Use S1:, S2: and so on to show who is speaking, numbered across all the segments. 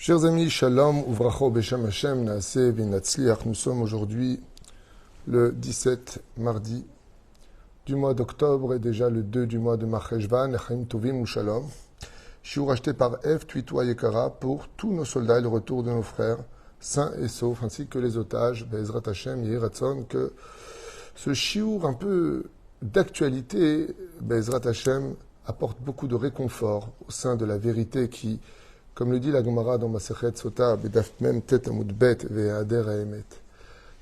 S1: Chers amis, Shalom, Uvracho, Beshem Hashem, Naaseh, Vinatzliach. Nous sommes aujourd'hui le 17 mardi du mois d'octobre et déjà le 2 du mois de Marcheshvan, Echaim Tovim ou Shalom. Shiur acheté par Eve, Tuitoua Yekara pour tous nos soldats et le retour de nos frères sains et saufs, ainsi que les otages, Be'ezrat Hashem, Yehiratzon, que ce shiur un peu d'actualité, Be'ezrat Hashem, apporte beaucoup de réconfort au sein de la vérité qui, comme le dit la Gemara dans Masechet Sota, Bedaf Mem Tet Amud Bet Ve'ader Haemet.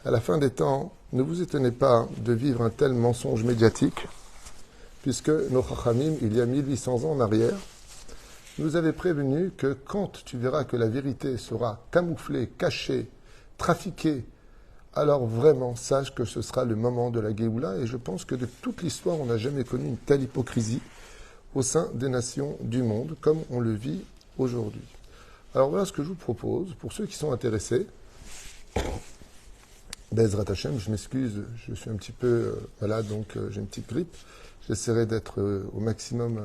S1: À la fin des temps, ne vous étonnez pas de vivre un tel mensonge médiatique, puisque nos Chachamim, il y a 1800 ans en arrière, nous avaient prévenu que quand tu verras que la vérité sera camouflée, cachée, trafiquée, alors vraiment sache que ce sera le moment de la Géoula. Et je pense que de toute l'histoire, on n'a jamais connu une telle hypocrisie au sein des nations du monde, comme on le vit aujourd'hui. Alors voilà ce que je vous propose, pour ceux qui sont intéressés. Be'ezrat Hashem, je m'excuse, je suis un petit peu malade, donc j'ai une petite grippe. J'essaierai d'être au maximum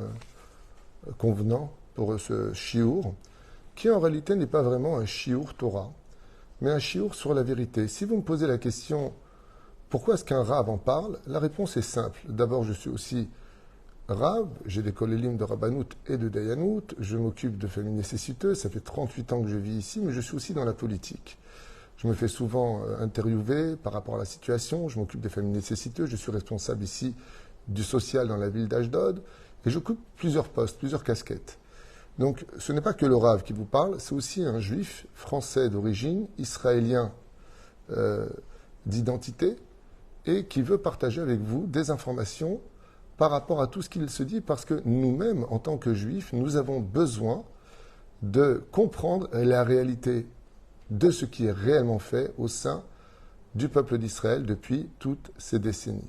S1: convenant pour ce shiur, qui en réalité n'est pas vraiment un shiur Torah, mais un shiur sur la vérité. Si vous me posez la question, pourquoi est-ce qu'un Rav en parle? La réponse est simple. D'abord, je suis aussi Rav, j'ai des kolélim de Rabbanout et de Dayanout, je m'occupe de familles nécessiteuses, ça fait 38 ans que je vis ici, mais je suis aussi dans la politique. Je me fais souvent interviewer par rapport à la situation, je m'occupe des familles nécessiteuses, je suis responsable ici du social dans la ville d'Ashdod, et j'occupe plusieurs postes, plusieurs casquettes. Donc ce n'est pas que le Rav qui vous parle, c'est aussi un juif français d'origine, israélien d'identité, et qui veut partager avec vous des informations par rapport à tout ce qu'il se dit, parce que nous-mêmes, en tant que juifs, nous avons besoin de comprendre la réalité de ce qui est réellement fait au sein du peuple d'Israël depuis toutes ces décennies.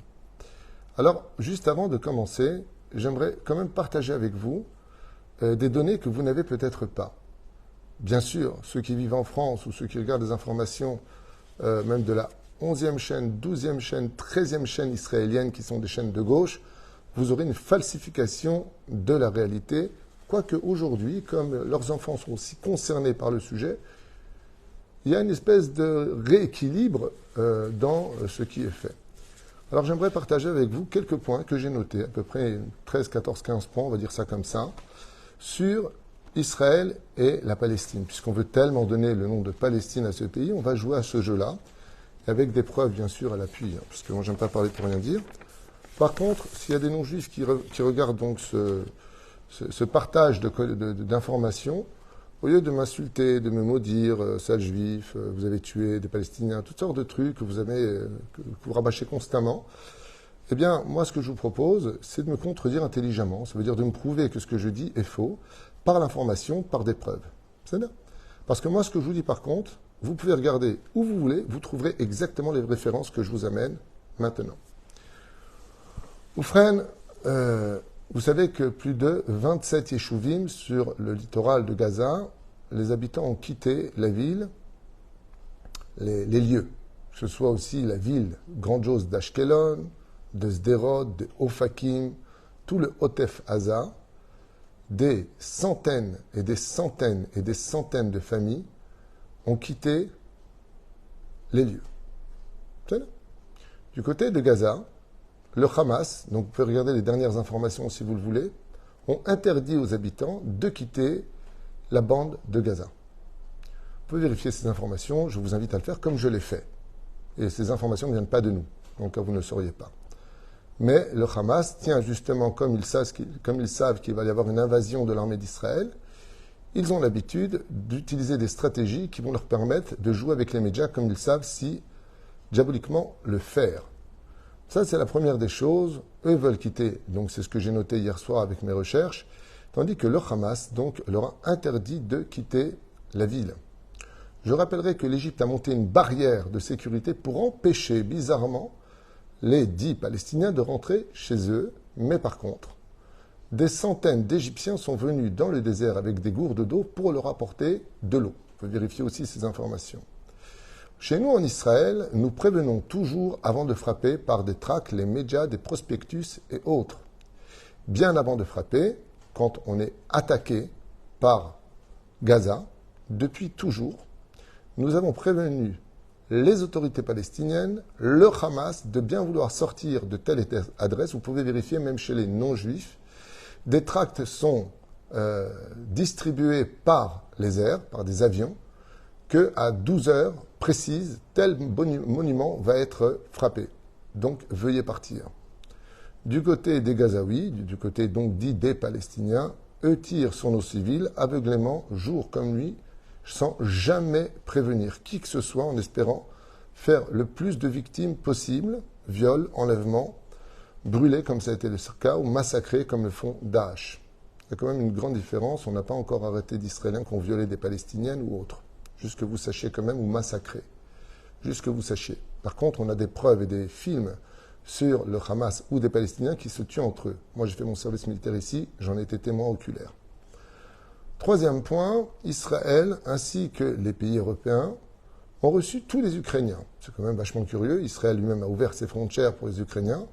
S1: Alors, juste avant de commencer, j'aimerais quand même partager avec vous des données que vous n'avez peut-être pas. Bien sûr, ceux qui vivent en France ou ceux qui regardent des informations, même de la 11e chaîne, 12e chaîne, 13e chaîne israélienne, qui sont des chaînes de gauche, vous aurez une falsification de la réalité, quoique aujourd'hui, comme leurs enfants sont aussi concernés par le sujet, il y a une espèce de rééquilibre dans ce qui est fait. Alors j'aimerais partager avec vous quelques points que j'ai notés, à peu près 13, 14, 15 points, on va dire ça comme ça, sur Israël et la Palestine. Puisqu'on veut tellement donner le nom de Palestine à ce pays, on va jouer à ce jeu-là, avec des preuves bien sûr à l'appui, parce que moi j'aime pas parler pour rien dire. Par contre, s'il y a des non-juifs qui regardent donc ce partage d'informations, au lieu de m'insulter, de me maudire, sale juif, vous avez tué des Palestiniens, toutes sortes de trucs que vous rabâchez constamment, eh bien, moi, ce que je vous propose, c'est de me contredire intelligemment. Ça veut dire de me prouver que ce que je dis est faux, par l'information, par des preuves. C'est bien. Parce que moi, ce que je vous dis par contre, vous pouvez regarder où vous voulez, vous trouverez exactement les références que je vous amène maintenant. Oufren, vous savez que plus de 27 yeshuvim sur le littoral de Gaza, les habitants ont quitté la ville, les lieux. Que ce soit aussi la ville grandiose d'Ashkelon, de Sderot, de Ofakim, tout le Hotef Haza, des centaines et des centaines et des centaines de familles ont quitté les lieux. Du côté de Gaza, le Hamas, donc vous pouvez regarder les dernières informations si vous le voulez, ont interdit aux habitants de quitter la bande de Gaza. Vous pouvez vérifier ces informations, je vous invite à le faire comme je l'ai fait. Et ces informations ne viennent pas de nous, donc vous ne le sauriez pas. Mais le Hamas tient justement, comme ils savent qu'il va y avoir une invasion de l'armée d'Israël, ils ont l'habitude d'utiliser des stratégies qui vont leur permettre de jouer avec les médias comme ils savent si diaboliquement le faire. Ça, c'est la première des choses. Eux veulent quitter, donc c'est ce que j'ai noté hier soir avec mes recherches, tandis que le Hamas, donc, leur a interdit de quitter la ville. Je rappellerai que l'Égypte a monté une barrière de sécurité pour empêcher, bizarrement, les 10 Palestiniens de rentrer chez eux, mais par contre, des centaines d'Égyptiens sont venus dans le désert avec des gourdes d'eau pour leur apporter de l'eau. Vous pouvez vérifier aussi ces informations. Chez nous, en Israël, nous prévenons toujours avant de frapper par des tracts, les médias, des prospectus et autres. Bien avant de frapper, quand on est attaqué par Gaza, depuis toujours, nous avons prévenu les autorités palestiniennes, le Hamas, de bien vouloir sortir de telle et telle adresse. Vous pouvez vérifier même chez les non-juifs. Des tracts sont distribués par les airs, par des avions, qu'à 12 heures précises, tel monument va être frappé. Donc, veuillez partir. Du côté des Gazaouis, du côté donc dit des Palestiniens, eux tirent sur nos civils aveuglément, jour comme nuit, sans jamais prévenir qui que ce soit, en espérant faire le plus de victimes possible, viols, enlèvements, brûlés comme ça a été le cas, ou massacrés comme le font Daesh. Il y a quand même une grande différence, on n'a pas encore arrêté d'Israéliens qui ont violé des Palestiniennes ou autres. Juste que vous sachiez quand même, ou massacrés. Juste que vous sachiez. Par contre, on a des preuves et des films sur le Hamas ou des Palestiniens qui se tuent entre eux. Moi, j'ai fait mon service militaire ici, j'en ai été témoin oculaire. Troisième point, Israël ainsi que les pays européens ont reçu tous les Ukrainiens. C'est quand même vachement curieux. Israël lui-même a ouvert ses frontières pour les Ukrainiens.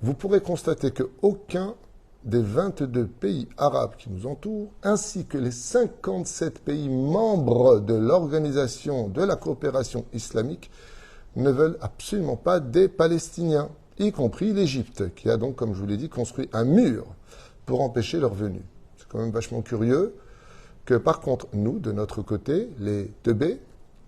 S1: Vous pourrez constater qu'aucun des 22 pays arabes qui nous entourent, ainsi que les 57 pays membres de l'Organisation de la coopération islamique, ne veulent absolument pas des Palestiniens, y compris l'Égypte, qui a donc, comme je vous l'ai dit, construit un mur pour empêcher leur venue. C'est quand même vachement curieux que, par contre, nous, de notre côté, les Teubés,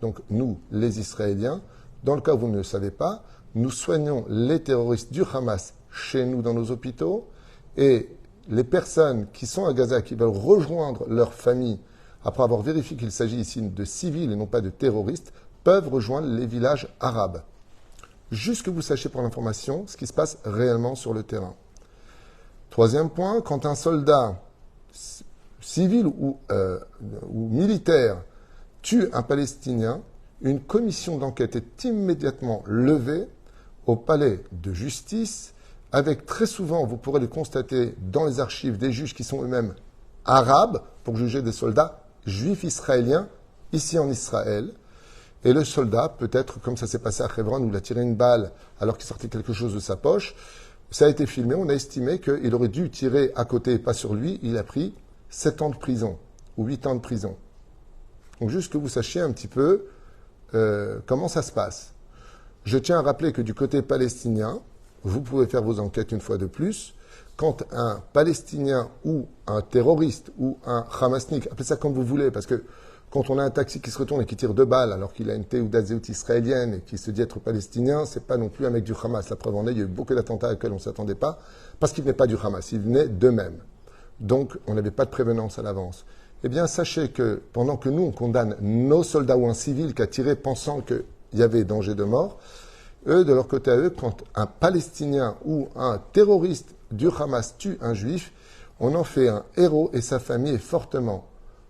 S1: donc nous, les Israéliens, dans le cas où vous ne le savez pas, nous soignons les terroristes du Hamas chez nous dans nos hôpitaux, et les personnes qui sont à Gaza, qui veulent rejoindre leur famille, après avoir vérifié qu'il s'agit ici de civils et non pas de terroristes, peuvent rejoindre les villages arabes. Juste que vous sachiez pour l'information ce qui se passe réellement sur le terrain. Troisième point, quand un soldat civil ou militaire tue un Palestinien, une commission d'enquête est immédiatement levée au palais de justice, avec très souvent, vous pourrez le constater dans les archives, des juges qui sont eux-mêmes arabes pour juger des soldats juifs israéliens ici en Israël. Et le soldat, peut-être, comme ça s'est passé à Hebron, où il a tiré une balle alors qu'il sortait quelque chose de sa poche, ça a été filmé, on a estimé qu'il aurait dû tirer à côté et pas sur lui, il a pris 7 ans de prison, ou 8 ans de prison. Donc juste que vous sachiez un petit peu comment ça se passe. Je tiens à rappeler que du côté palestinien, vous pouvez faire vos enquêtes une fois de plus, quand un Palestinien ou un terroriste ou un Hamasnik, appelez ça comme vous voulez, parce que quand on a un taxi qui se retourne et qui tire 2 balles alors qu'il a une Théouda Zéout israélienne et qui se dit être palestinien, c'est pas non plus un mec du Hamas. La preuve en est, il y a eu beaucoup d'attentats auxquels on ne s'attendait pas, parce qu'il venait pas du Hamas, il venait d'eux-mêmes. Donc, on n'avait pas de prévenance à l'avance. Eh bien, sachez que pendant que nous, on condamne nos soldats ou un civil qui a tiré pensant qu'il y avait danger de mort, eux, de leur côté à eux, quand un Palestinien ou un terroriste du Hamas tue un Juif, on en fait un héros et sa famille est fortement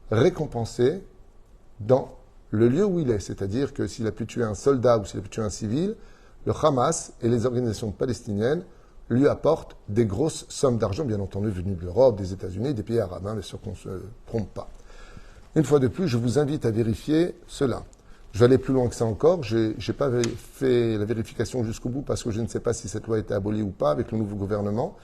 S1: récompensée dans le lieu où il est. C'est-à-dire que s'il a pu tuer un soldat ou s'il a pu tuer un civil, le Hamas et les organisations palestiniennes lui apportent des grosses sommes d'argent, bien entendu venues de l'Europe, des États-Unis, des pays arabes, bien sûr qu'on ne se trompe pas. Une fois de plus, je vous invite à vérifier cela. Je vais aller plus loin que ça encore. Je n'ai pas fait la vérification jusqu'au bout parce que je ne sais pas si cette loi a été abolie ou pas avec le nouveau gouvernement.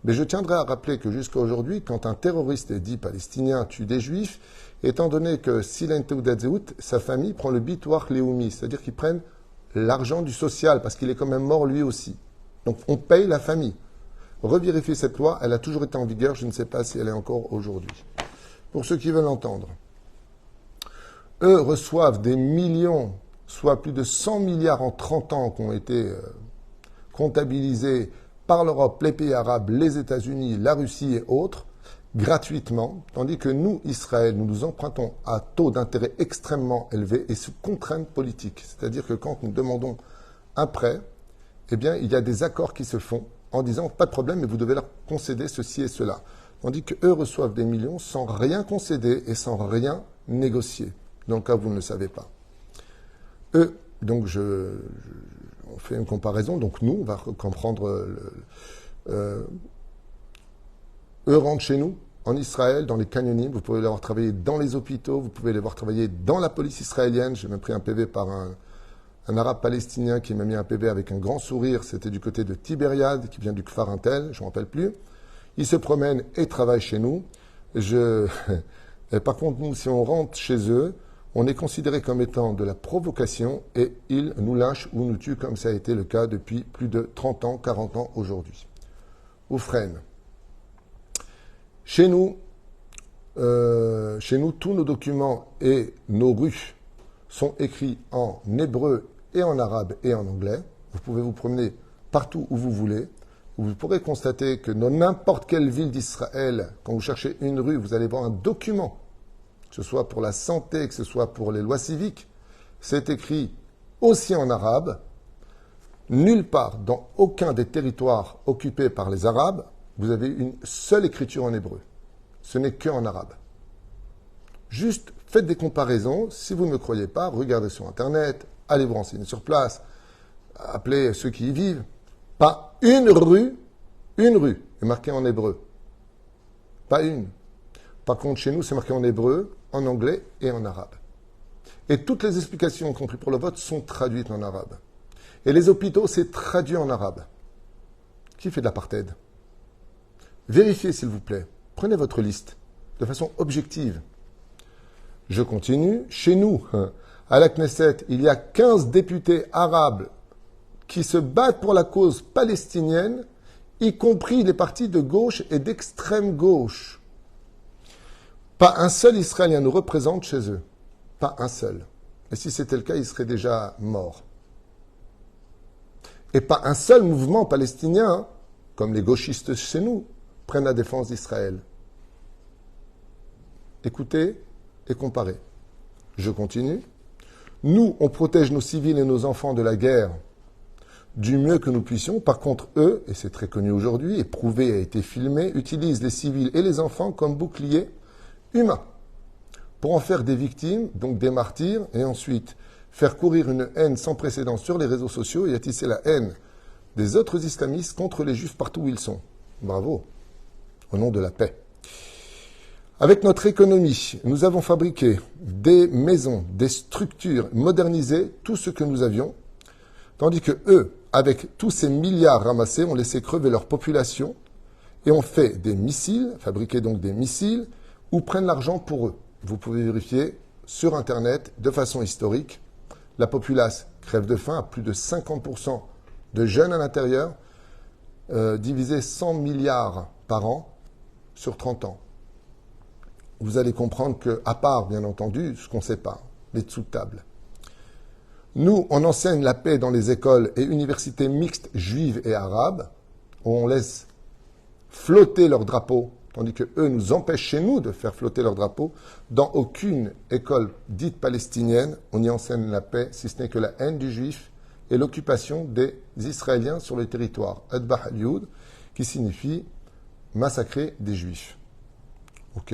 S1: Mais je tiendrai à rappeler que jusqu'à aujourd'hui, quand un terroriste dit palestinien tue des juifs, étant donné que s'il a une Théouda Zéout, sa famille prend le bitoir léoumi, c'est-à-dire qu'ils prennent l'argent du social parce qu'il est quand même mort lui aussi. Donc on paye la famille. Revérifiez cette loi, elle a toujours été en vigueur, je ne sais pas si elle est encore aujourd'hui. Pour ceux qui veulent l'entendre. Eux reçoivent des millions, soit plus de 100 milliards en 30 ans qui ont été comptabilisés par l'Europe, les pays arabes, les États-Unis, la Russie et autres, gratuitement, tandis que nous, Israël, nous nous empruntons à taux d'intérêt extrêmement élevés et sous contrainte politique. C'est-à-dire que quand nous demandons un prêt, eh bien, il y a des accords qui se font en disant pas de problème, mais vous devez leur concéder ceci et cela. Tandis qu'eux reçoivent des millions sans rien concéder et sans rien négocier. Dans le cas où vous ne le savez pas. Eux, donc on fait une comparaison, donc nous, on va comprendre, eux rentrent chez nous, en Israël, dans les canyonim, vous pouvez les voir travailler dans les hôpitaux, vous pouvez les voir travailler dans la police israélienne, j'ai même pris un PV par un arabe palestinien qui m'a mis un PV avec un grand sourire, c'était du côté de Tibériade, qui vient du Kfar Intel, je ne me rappelle plus. Il se promène et travaille chez nous. Et par contre, nous, si on rentre chez eux, on est considéré comme étant de la provocation et ils nous lynchent ou nous tuent comme ça a été le cas depuis plus de 30 ans, 40 ans aujourd'hui. Oufren. Chez nous, tous nos documents et nos rues sont écrits en hébreu et en arabe et en anglais. Vous pouvez vous promener partout où vous voulez. Vous pourrez constater que dans n'importe quelle ville d'Israël, quand vous cherchez une rue, vous allez voir un document, que ce soit pour la santé, que ce soit pour les lois civiques, c'est écrit aussi en arabe. Nulle part, dans aucun des territoires occupés par les Arabes, vous avez une seule écriture en hébreu. Ce n'est qu'en arabe. Juste faites des comparaisons. Si vous ne me croyez pas, regardez sur Internet, allez vous renseigner sur place, appelez ceux qui y vivent. Pas une rue est marquée en hébreu. Pas une. Par contre, chez nous, c'est marqué en hébreu, en anglais et en arabe. Et toutes les explications, y compris pour le vote, sont traduites en arabe. Et les hôpitaux, c'est traduit en arabe. Qui fait de l'apartheid? Vérifiez, s'il vous plaît. Prenez votre liste de façon objective. Je continue. Chez nous, à la Knesset, il y a 15 députés arabes qui se battent pour la cause palestinienne, y compris les partis de gauche et d'extrême gauche. Pas un seul Israélien nous représente chez eux. Pas un seul. Et si c'était le cas, il serait déjà mort. Et pas un seul mouvement palestinien, comme les gauchistes chez nous, prennent la défense d'Israël. Écoutez et comparez. Je continue. Nous, on protège nos civils et nos enfants de la guerre du mieux que nous puissions. Par contre, eux, et c'est très connu aujourd'hui, et prouvé, a été filmé, utilisent les civils et les enfants comme boucliers humains pour en faire des victimes, donc des martyrs, et ensuite faire courir une haine sans précédent sur les réseaux sociaux et attiser la haine des autres islamistes contre les juifs partout où ils sont. Bravo, au nom de la paix. Avec notre économie, nous avons fabriqué des maisons, des structures, modernisé tout ce que nous avions, tandis que eux, avec tous ces milliards ramassés, ont laissé crever leur population et ont fait des missiles, fabriqué donc des missiles, ou prennent l'argent pour eux. Vous pouvez vérifier sur Internet, de façon historique, la populace crève de faim à plus de 50% de jeunes à l'intérieur, divisé 100 milliards par an sur 30 ans. Vous allez comprendre que, à part, bien entendu, ce qu'on ne sait pas, les dessous de table. Nous, on enseigne la paix dans les écoles et universités mixtes juives et arabes, où on laisse flotter leurs drapeaux, tandis que eux nous empêchent chez nous de faire flotter leurs drapeaux. Dans aucune école dite palestinienne, on y enseigne la paix, si ce n'est que la haine du juif et l'occupation des Israéliens sur le territoire. Adbah al-Yud, qui signifie massacrer des juifs. Ok.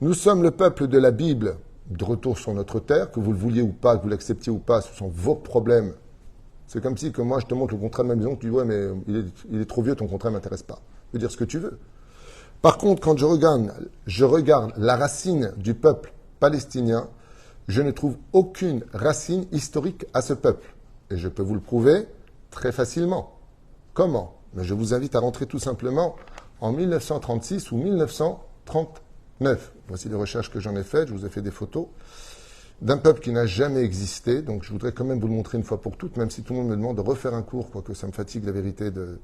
S1: Nous sommes le peuple de la Bible, de retour sur notre terre, que vous le vouliez ou pas, que vous l'acceptiez ou pas, ce sont vos problèmes. C'est comme si que moi je te montre le contrat de ma maison, tu dis ouais mais il est trop vieux, ton contrat ne m'intéresse pas. Tu peux dire ce que tu veux. Par contre, quand je regarde la racine du peuple palestinien, je ne trouve aucune racine historique à ce peuple. Et je peux vous le prouver très facilement. Comment? Mais je vous invite à rentrer tout simplement en 1936 ou 1939. Voici les recherches que j'en ai faites, je vous ai fait des photos d'un peuple qui n'a jamais existé. Donc je voudrais quand même vous le montrer une fois pour toutes, même si tout le monde me demande de refaire un cours, quoique ça me fatigue la vérité de...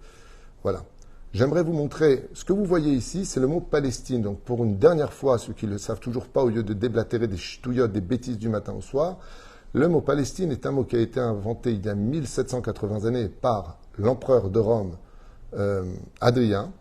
S1: Voilà. J'aimerais vous montrer, ce que vous voyez ici, c'est le mot Palestine. Donc pour une dernière fois, ceux qui ne le savent toujours pas, au lieu de déblatérer des ch'touillottes, des bêtises du matin au soir, le mot Palestine est un mot qui a été inventé il y a 1780 années par l'empereur de Rome, Adrien,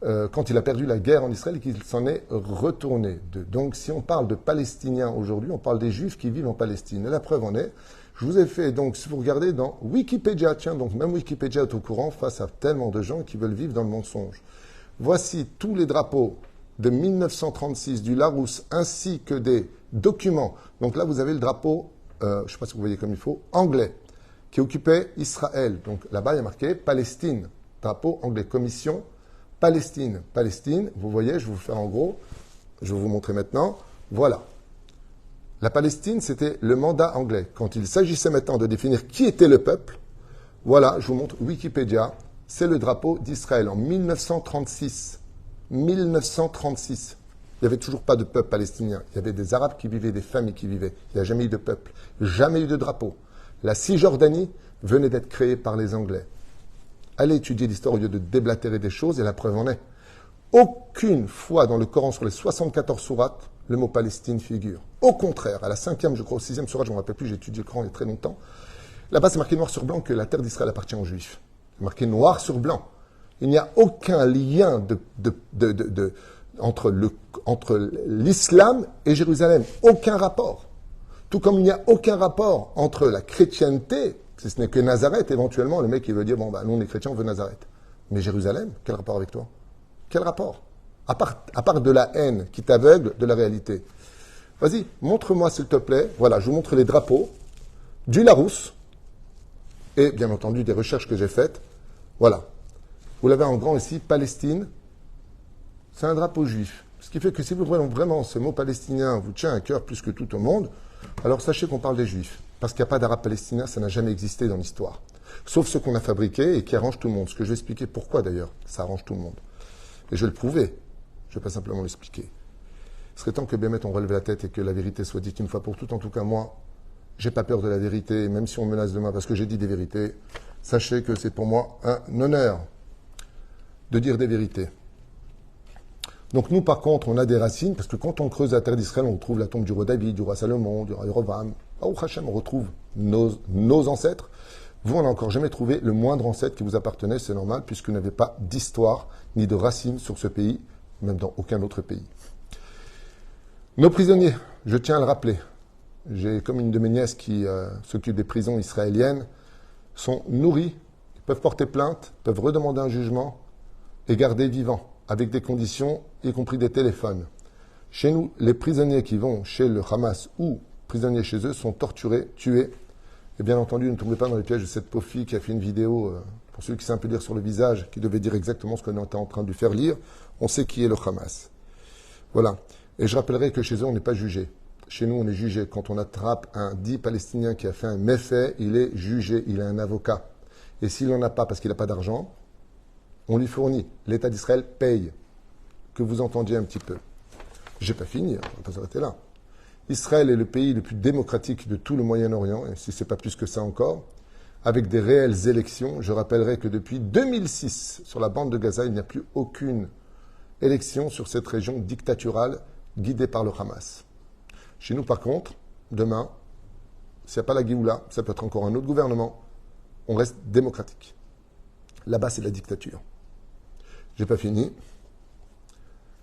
S1: quand il a perdu la guerre en Israël et qu'il s'en est retourné. Donc si on parle de Palestiniens aujourd'hui, on parle des Juifs qui vivent en Palestine. Et la preuve en est, je vous ai fait, donc si vous regardez dans Wikipédia, tiens, donc même Wikipédia est au courant face à tellement de gens qui veulent vivre dans le mensonge. Voici tous les drapeaux de 1936 du Larousse ainsi que des documents. Donc là, vous avez le drapeau, je ne sais pas si vous voyez comme il faut, anglais, qui occupait Israël. Donc là-bas, il y a marqué Palestine, drapeau anglais, commission Palestine. Palestine, vous voyez, je vais vous faire en gros, je vais vous montrer maintenant. Voilà. La Palestine, c'était le mandat anglais. Quand il s'agissait maintenant de définir qui était le peuple, voilà, je vous montre Wikipédia, c'est le drapeau d'Israël en 1936. 1936. Il n'y avait toujours pas de peuple palestinien. Il y avait des Arabes qui vivaient, des familles qui vivaient. Il n'y a jamais eu de peuple, jamais eu de drapeau. La Cisjordanie venait d'être créée par les Anglais. Allez étudier l'histoire au lieu de déblatérer des choses, et la preuve en est. Aucune fois dans le Coran, sur les 74 sourates, le mot Palestine figure. Au contraire, à la 5e, je crois, au 6e sourate, je ne me rappelle plus, j'ai étudié le Coran il y a très longtemps. Là-bas, c'est marqué noir sur blanc que la terre d'Israël appartient aux Juifs. C'est marqué noir sur blanc. Il n'y a aucun lien entre l'islam et Jérusalem. Aucun rapport. Tout comme il n'y a aucun rapport entre la chrétienté, si ce n'est que Nazareth, éventuellement, le mec qui veut dire, bon, bah, nous on est chrétiens, on veut Nazareth. Mais Jérusalem, quel rapport avec toi? Quel rapport? À part de la haine qui t'aveugle de la réalité. Vas-y, montre-moi s'il te plaît. Voilà, je vous montre les drapeaux du Larousse et bien entendu des recherches que j'ai faites. Voilà. Vous l'avez en grand ici, Palestine. C'est un drapeau juif. Ce qui fait que si vous voyez vraiment ce mot palestinien vous tient à cœur plus que tout au monde, alors sachez qu'on parle des juifs. Parce qu'il n'y a pas d'arabe palestinien, ça n'a jamais existé dans l'histoire. Sauf ce qu'on a fabriqué et qui arrange tout le monde. Ce que je vais expliquer pourquoi d'ailleurs, ça arrange tout le monde. Et je vais le prouver. Je ne vais pas simplement l'expliquer. Il serait temps que Bémet on relève la tête et que la vérité soit dite une fois pour toutes. En tout cas, moi, j'ai pas peur de la vérité, même si on me menace demain parce que j'ai dit des vérités. Sachez que c'est pour moi un honneur de dire des vérités. Donc nous, par contre, on a des racines, parce que quand on creuse la terre d'Israël, on retrouve la tombe du roi David, du roi Salomon, du roi Yerovam. Au Hachem, on retrouve nos ancêtres. Vous, on n'a encore jamais trouvé le moindre ancêtre qui vous appartenait, c'est normal, puisque vous n'avez pas d'histoire ni de racines sur ce pays, même dans aucun autre pays. Nos prisonniers, je tiens à le rappeler, j'ai comme une de mes nièces qui s'occupe des prisons israéliennes, sont nourris, ils peuvent porter plainte, peuvent redemander un jugement et garder vivants, avec des conditions, y compris des téléphones. Chez nous, les prisonniers qui vont chez le Hamas ou prisonniers chez eux sont torturés, tués. Et bien entendu, ne tombez pas dans les pièges de cette pauvre fille qui a fait une vidéo, pour ceux qui savent un peu lire sur le visage, qui devait dire exactement ce qu'on était en train de lui faire lire. On sait qui est le Hamas. Voilà. Et je rappellerai que chez eux, on n'est pas jugé. Chez nous, on est jugé. Quand on attrape un dit palestinien qui a fait un méfait, il est jugé, il a un avocat. Et s'il n'en a pas parce qu'il n'a pas d'argent, on lui fournit. L'État d'Israël paye. Que vous entendiez un petit peu. J'ai pas fini, on va pas s'arrêter là. Israël est le pays le plus démocratique de tout le Moyen-Orient, et si ce n'est pas plus que ça encore, avec des réelles élections. Je rappellerai que depuis 2006, sur la bande de Gaza, il n'y a plus aucune élection sur cette région dictaturale guidée par le Hamas. Chez nous, par contre, demain, s'il n'y a pas la Géoula, ça peut être encore un autre gouvernement, on reste démocratique. Là-bas, c'est la dictature. J'ai pas fini.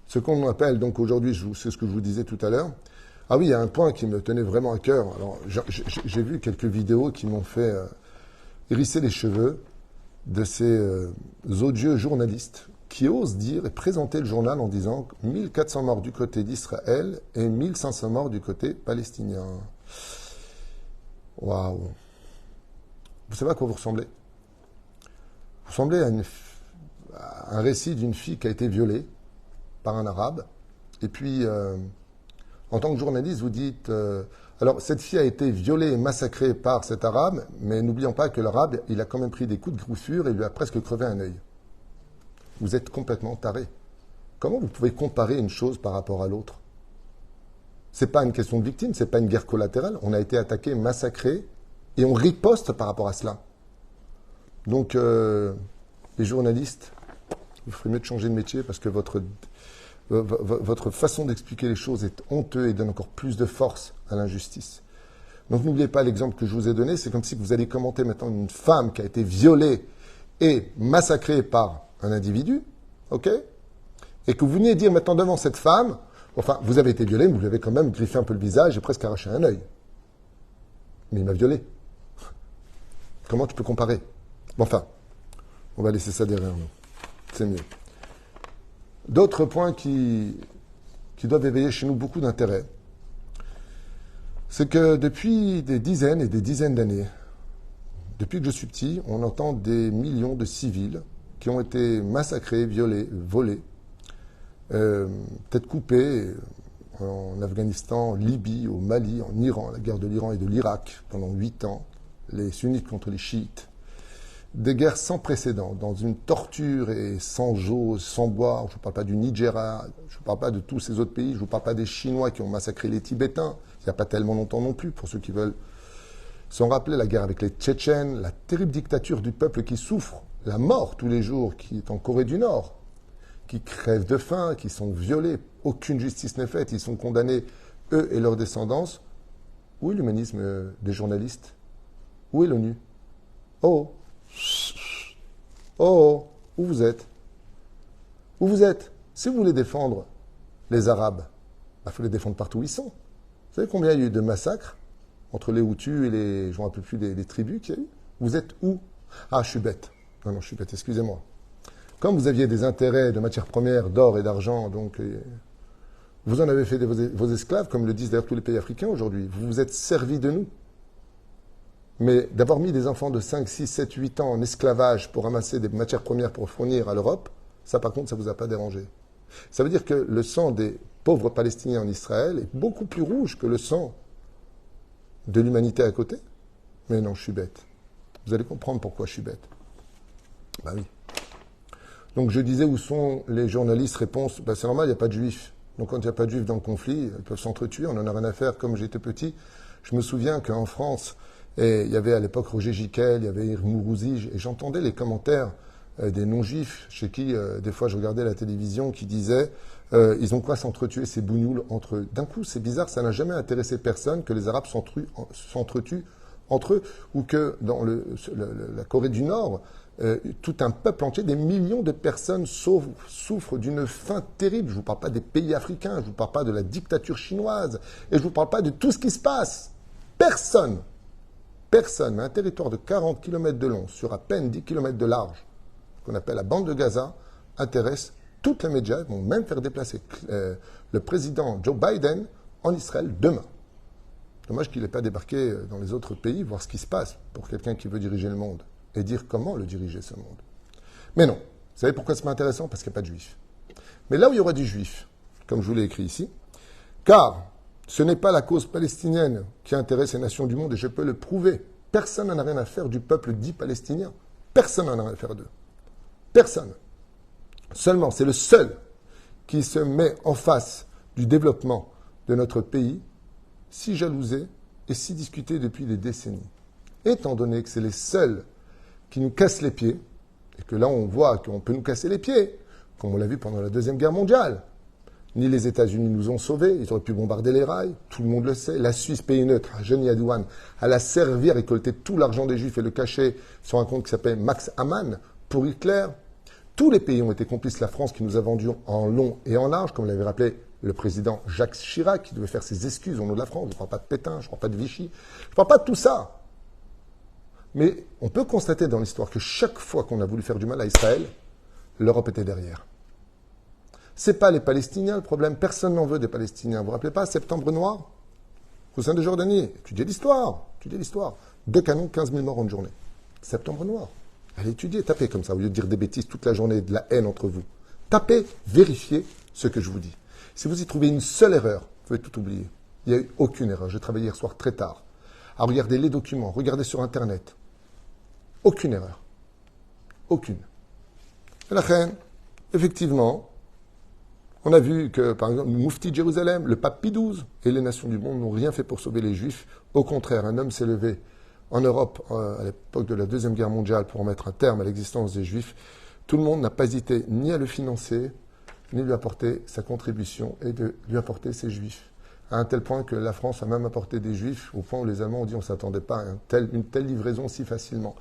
S1: Ce qu'on appelle donc aujourd'hui, c'est ce que je vous disais tout à l'heure. Ah oui, il y a un point qui me tenait vraiment à cœur. Alors, j'ai vu quelques vidéos qui m'ont fait hérisser les cheveux de ces odieux journalistes qui osent dire et présenter le journal en disant 1400 morts du côté d'Israël et 1500 morts du côté palestinien. Waouh! Vous savez à quoi vous ressemblez? Vous ressemblez à un récit d'une fille qui a été violée par un arabe. Et puis, en tant que journaliste, vous dites... alors, cette fille a été violée et massacrée par cet arabe, mais n'oublions pas que l'arabe, il a quand même pris des coups de griffure et lui a presque crevé un œil. Vous êtes complètement taré. Comment vous pouvez comparer une chose par rapport à l'autre? C'est pas une question de victime, c'est pas une guerre collatérale. On a été attaqué, massacré, et on riposte par rapport à cela. Donc, les journalistes, vous ferez mieux de changer de métier parce que votre façon d'expliquer les choses est honteuse et donne encore plus de force à l'injustice. Donc n'oubliez pas l'exemple que je vous ai donné, c'est comme si vous allez commenter maintenant une femme qui a été violée et massacrée par un individu, ok? Et que vous veniez dire maintenant devant cette femme, enfin, vous avez été violé, mais vous lui avez quand même griffé un peu le visage et presque arraché un œil. Mais il m'a violé. Comment tu peux comparer? Bon, enfin, on va laisser ça derrière nous. C'est mieux. D'autres points qui doivent éveiller chez nous beaucoup d'intérêt, c'est que depuis des dizaines et des dizaines d'années, depuis que je suis petit, on entend des millions de civils qui ont été massacrés, violés, volés, têtes coupées en Afghanistan, en Libye, au Mali, en Iran, la guerre de l'Iran et de l'Irak pendant 8 ans, les sunnites contre les chiites. des guerres sans précédent, dans une torture et sans eau, sans boire. Je ne parle pas du Nigeria, je ne parle pas de tous ces autres pays, je ne vous parle pas des Chinois qui ont massacré les Tibétains, il n'y a pas tellement longtemps non plus, pour ceux qui veulent s'en rappeler, la guerre avec les Tchétchènes, la terrible dictature du peuple qui souffre, la mort tous les jours qui est en Corée du Nord, qui crèvent de faim, qui sont violés, aucune justice n'est faite, ils sont condamnés, eux et leurs descendants. Où est l'humanisme des journalistes? Où est l'ONU? Oh, oh, où vous êtes? Où vous êtes? Si vous voulez défendre les Arabes, il faut les défendre partout où ils sont. Vous savez combien il y a eu de massacres entre les Hutus et les, je ne me rappelle plus, des tribus qu'il y a eu? Vous êtes où? Ah, je suis bête. Non, je suis bête, excusez-moi. Comme vous aviez des intérêts de matières premières, d'or et d'argent, donc vous en avez fait vos esclaves, comme le disent d'ailleurs tous les pays africains aujourd'hui. Vous vous êtes servis de nous. Mais d'avoir mis des enfants de 5, 6, 7, 8 ans en esclavage pour ramasser des matières premières pour fournir à l'Europe, ça par contre, ça ne vous a pas dérangé. Ça veut dire que le sang des pauvres Palestiniens en Israël est beaucoup plus rouge que le sang de l'humanité à côté. Mais non, je suis bête. Vous allez comprendre pourquoi je suis bête. Ben oui. Donc je disais, où sont les journalistes? Réponse, c'est normal, il n'y a pas de juifs. Donc quand il n'y a pas de juifs dans le conflit, ils peuvent s'entretuer, on n'en a rien à faire. Comme j'étais petit, je me souviens qu'en France, il y avait à l'époque Roger Giquel, il y avait Mourouzi, et j'entendais les commentaires des non-juifs, chez qui, des fois, je regardais la télévision, qui disaient ils ont quoi s'entretuer, ces bougnoules entre eux. D'un coup, c'est bizarre, ça n'a jamais intéressé personne que les Arabes s'entretuent entre eux, ou que dans la Corée du Nord, tout un peuple entier, des millions de personnes souffrent d'une faim terrible. Je ne vous parle pas des pays africains, je ne vous parle pas de la dictature chinoise, et je ne vous parle pas de tout ce qui se passe. Personne, un territoire de 40 km de long, sur à peine 10 km de large, qu'on appelle la bande de Gaza, intéresse toutes les médias, vont même faire déplacer le président Joe Biden en Israël demain. Dommage qu'il n'ait pas débarqué dans les autres pays, voir ce qui se passe pour quelqu'un qui veut diriger le monde et dire comment le diriger, ce monde. Mais non. Vous savez pourquoi c'est pas intéressant? Parce qu'il n'y a pas de juifs. Mais là où il y aura des juifs, comme je vous l'ai écrit ici, car ce n'est pas la cause palestinienne qui intéresse les nations du monde, et je peux le prouver. Personne n'en a rien à faire du peuple dit palestinien. Personne n'en a rien à faire d'eux. Personne. Seulement, c'est le seul qui se met en face du développement de notre pays, si jalousé et si discuté depuis des décennies. Étant donné que c'est les seuls qui nous cassent les pieds, et que là on voit qu'on peut nous casser les pieds, comme on l'a vu pendant la Deuxième Guerre mondiale. Ni les États-Unis nous ont sauvés, ils auraient pu bombarder les rails, tout le monde le sait. La Suisse, pays neutre, à Jenny Adouane, elle a servi à récolter tout l'argent des Juifs et le cacher sur un compte qui s'appelle Max Aman pour Hitler. Tous les pays ont été complices. La France qui nous a vendus en long et en large, comme l'avait rappelé le président Jacques Chirac, qui devait faire ses excuses au nom de la France. Je ne parle pas de Pétain, je ne parle pas de Vichy, je ne parle pas de tout ça. Mais on peut constater dans l'histoire que chaque fois qu'on a voulu faire du mal à Israël, l'Europe était derrière. Ce n'est pas les Palestiniens le problème, personne n'en veut des Palestiniens. Vous ne vous rappelez pas, Septembre Noir, Hussein de Jordanie, étudiez l'histoire. 2 canons, 15 000 morts en une journée. Septembre Noir. Allez étudier, tapez comme ça, au lieu de dire des bêtises toute la journée, de la haine entre vous. Tapez, vérifiez ce que je vous dis. Si vous y trouvez une seule erreur, vous pouvez tout oublier. Il n'y a eu aucune erreur. J'ai travaillé hier soir très tard à regarder les documents, regarder sur Internet. Aucune erreur. Aucune. Et la reine, effectivement, on a vu que, par exemple, le Moufti de Jérusalem, le pape Pie XII et les nations du monde n'ont rien fait pour sauver les Juifs. Au contraire, un homme s'est levé en Europe, à l'époque de la Deuxième Guerre mondiale, pour mettre un terme à l'existence des Juifs. Tout le monde n'a pas hésité ni à le financer, ni lui apporter sa contribution et de lui apporter ses Juifs. À un tel point que la France a même apporté des Juifs, au point où les Allemands ont dit on ne s'attendait pas à une telle livraison si facilement.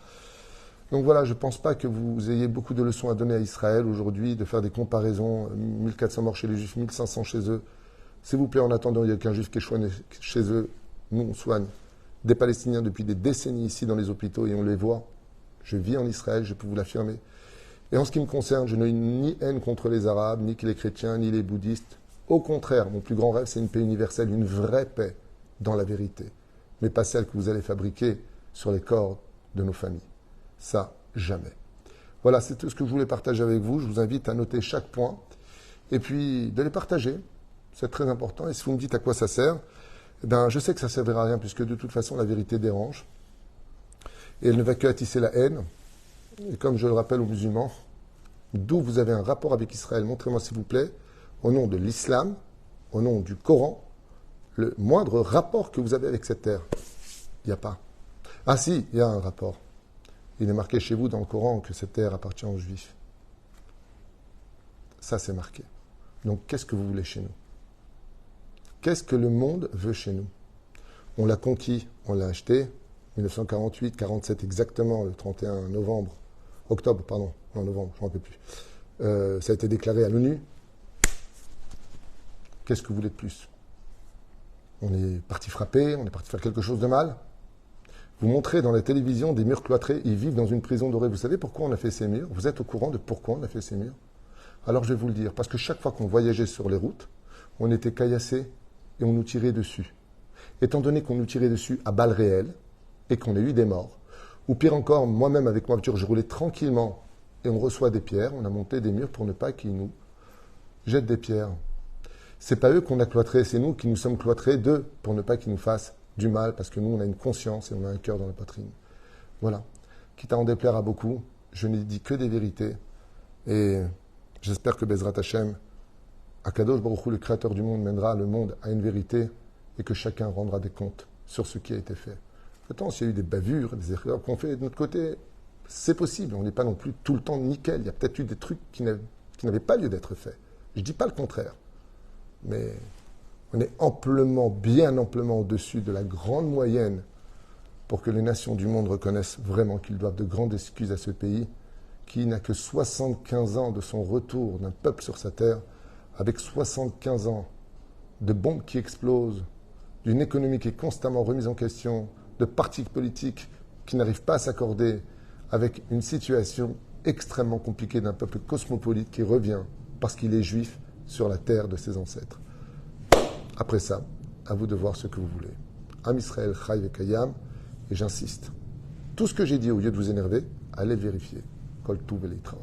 S1: Donc voilà, je ne pense pas que vous ayez beaucoup de leçons à donner à Israël aujourd'hui, de faire des comparaisons, 1400 morts chez les Juifs, 1500 chez eux. S'il vous plaît, en attendant, il n'y a qu'un Juif qui est soigné chez eux. Nous, on soigne des Palestiniens depuis des décennies ici dans les hôpitaux et on les voit. Je vis en Israël, je peux vous l'affirmer. Et en ce qui me concerne, je n'ai ni haine contre les Arabes, ni les chrétiens, ni les bouddhistes. Au contraire, mon plus grand rêve, c'est une paix universelle, une vraie paix dans la vérité. Mais pas celle que vous allez fabriquer sur les corps de nos familles. Ça, jamais. Voilà, c'est tout ce que je voulais partager avec vous. Je vous invite à noter chaque point et puis de les partager. C'est très important. Et si vous me dites à quoi ça sert, je sais que ça ne servira à rien puisque de toute façon, la vérité dérange. Et elle ne va que attisser la haine. Et comme je le rappelle aux musulmans, d'où vous avez un rapport avec Israël, montrez-moi s'il vous plaît, au nom de l'islam, au nom du Coran, le moindre rapport que vous avez avec cette terre. Il n'y a pas. Ah si, il y a un rapport. Il est marqué chez vous dans le Coran que cette terre appartient aux Juifs. Ça, c'est marqué. Donc, qu'est-ce que vous voulez chez nous? Qu'est-ce que le monde veut chez nous? On l'a conquis, on l'a acheté, 1948, 47 exactement, le 31 novembre, octobre, pardon, non, novembre, je ne me rappelle plus. Ça a été déclaré à l'ONU. Qu'est-ce que vous voulez de plus? On est parti frapper, on est parti faire quelque chose de mal. Vous montrez dans la télévision des murs cloîtrés, ils vivent dans une prison dorée. Vous savez pourquoi on a fait ces murs? Vous êtes au courant de pourquoi on a fait ces murs? Alors je vais vous le dire, parce que chaque fois qu'on voyageait sur les routes, on était caillassés et on nous tirait dessus. Étant donné qu'on nous tirait dessus à balles réelles et qu'on a eu des morts, ou pire encore, moi-même avec ma voiture, je roulais tranquillement et on reçoit des pierres, on a monté des murs pour ne pas qu'ils nous jettent des pierres. C'est pas eux qu'on a cloîtrés, c'est nous qui nous sommes cloîtrés d'eux pour ne pas qu'ils nous fassent du mal, parce que nous, on a une conscience et on a un cœur dans la poitrine. Voilà. Quitte à en déplaire à beaucoup, je n'ai dit que des vérités. Et j'espère que Bezrat Hashem, Akadosh Baruch Hu, le créateur du monde, mènera le monde à une vérité et que chacun rendra des comptes sur ce qui a été fait. Attends, s'il y a eu des bavures, des erreurs qu'on fait de notre côté, c'est possible. On n'est pas non plus tout le temps nickel. Il y a peut-être eu des trucs qui n'avaient pas lieu d'être faits. Je ne dis pas le contraire. Mais on est amplement, bien amplement au-dessus de la grande moyenne pour que les nations du monde reconnaissent vraiment qu'ils doivent de grandes excuses à ce pays qui n'a que 75 ans de son retour d'un peuple sur sa terre, avec 75 ans de bombes qui explosent, d'une économie qui est constamment remise en question, de partis politiques qui n'arrivent pas à s'accorder, avec une situation extrêmement compliquée d'un peuple cosmopolite qui revient, parce qu'il est juif, sur la terre de ses ancêtres. Après ça, à vous de voir ce que vous voulez. Am Israël, Chai Vekayam, et j'insiste. Tout ce que j'ai dit, au lieu de vous énerver, allez vérifier. Kol Tuv Veleitраot.